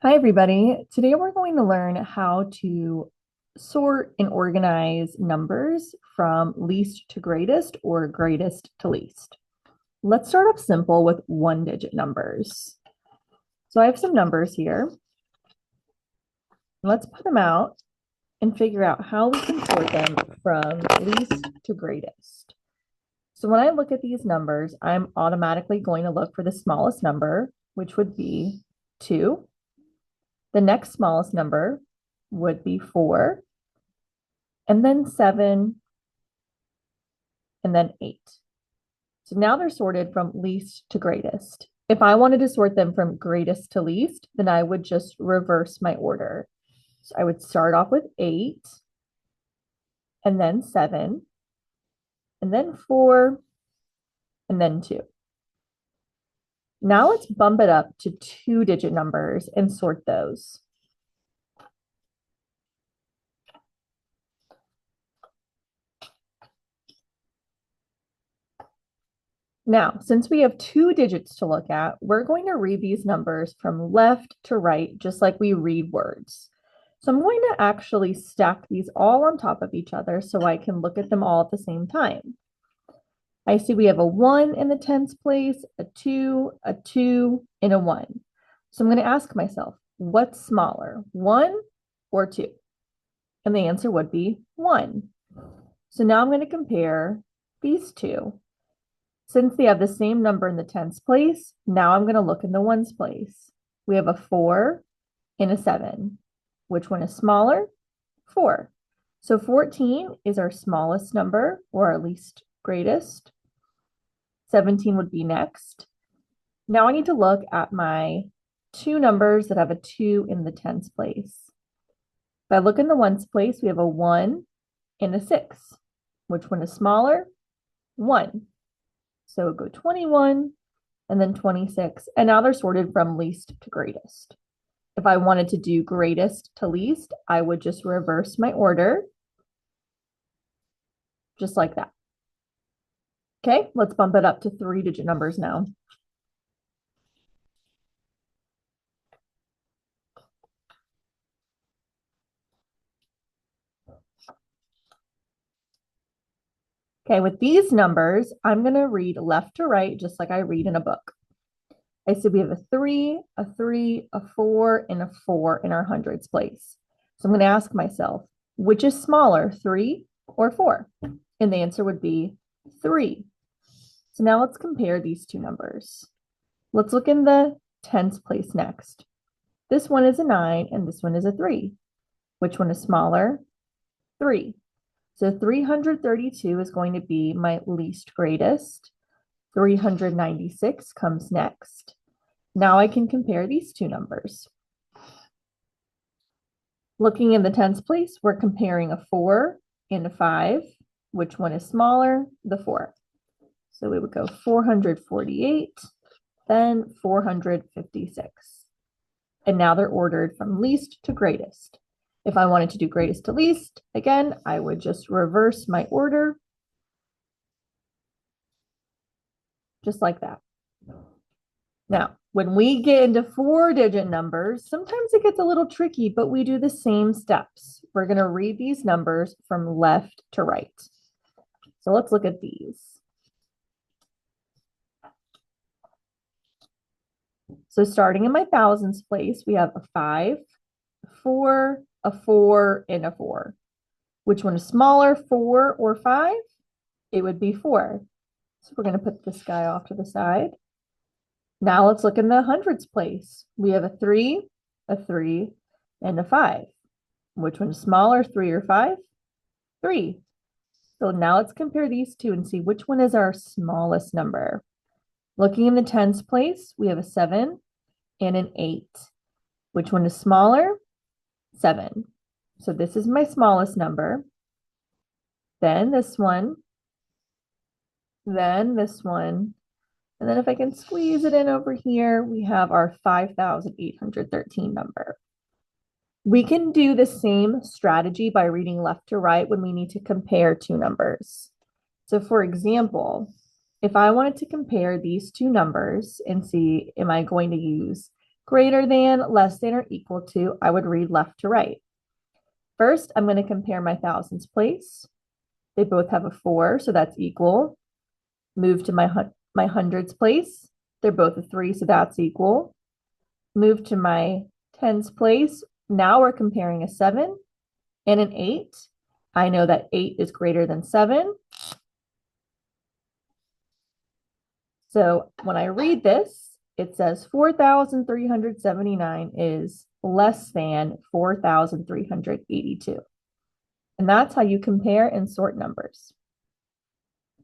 Hi, everybody. Today we're going to learn how to sort and organize numbers from least to greatest or greatest to least. Let's start off simple with one-digit numbers. So I have some numbers here. Let's put them out and figure out how we can sort them from least to greatest. So when I look at these numbers, I'm automatically going to look for the smallest number, which would be 2. The next smallest number would be 4, and then 7, and then 8. So now they're sorted from least to greatest. If I wanted to sort them from greatest to least, then I would just reverse my order. So I would start off with 8, and then 7, and then 4, and then 2. Now let's bump it up to two-digit numbers and sort those. Now, since we have two digits to look at, we're going to read these numbers from left to right, just like we read words. So I'm going to actually stack these all on top of each other so I can look at them all at the same time. I see we have a 1 in the tens place, a 2, and a 1. So I'm going to ask myself, what's smaller, 1 or 2? And the answer would be 1. So now I'm going to compare these two. Since they have the same number in the tens place, now I'm going to look in the ones place. We have a 4 and a 7. Which one is smaller? 4. So 14 is our smallest number or our least greatest. 17 would be next. Now I need to look at my two numbers that have a 2 in the tens place. If I look in the ones place, we have a 1 and a 6. Which one is smaller? 1. So we'll go 21 and then 26. And now they're sorted from least to greatest. If I wanted to do greatest to least, I would just reverse my order, just like that. Okay, let's bump it up to three-digit numbers now. Okay, with these numbers, I'm going to read left to right, just like I read in a book. I see we have a 3, a 3, a 4, and a 4 in our hundreds place. So I'm going to ask myself, which is smaller, 3 or 4? And the answer would be 3. So now let's compare these two numbers. Let's look in the tens place next. This one is a 9 and this one is a 3. Which one is smaller? 3. So 332 is going to be my least greatest. 396 comes next. Now I can compare these two numbers. Looking in the tens place, we're comparing a 4 and a 5. Which one is smaller? The 4. So we would go 448, then 456. And now they're ordered from least to greatest. If I wanted to do greatest to least, again, I would just reverse my order, just like that. Now, when we get into four-digit numbers, sometimes it gets a little tricky, but we do the same steps. We're going to read these numbers from left to right. So let's look at these. So starting in my thousands place, we have a 5, a 4, a 4, and a 4. Which one is smaller, 4 or 5? It would be 4. So we're going to put this guy off to the side. Now let's look in the hundreds place. We have a 3, and a 5. Which one is smaller, 3 or 5? 3. So now let's compare these two and see which one is our smallest number. Looking in the tens place, we have a 7 and an 8. Which one is smaller? 7. So this is my smallest number. Then this one. Then this one. And then if I can squeeze it in over here, we have our 5,813 number. We can do the same strategy by reading left to right when we need to compare two numbers. So for example, if I wanted to compare these two numbers and see, am I going to use greater than, less than, or equal to, I would read left to right. First, I'm going to compare my thousands place. They both have a 4, so that's equal. Move to my hundreds place. They're both a 3, so that's equal. Move to my tens place. Now we're comparing a 7 and an 8. I know that 8 is greater than 7. So when I read this, it says 4,379 is less than 4,382. And that's how you compare and sort numbers.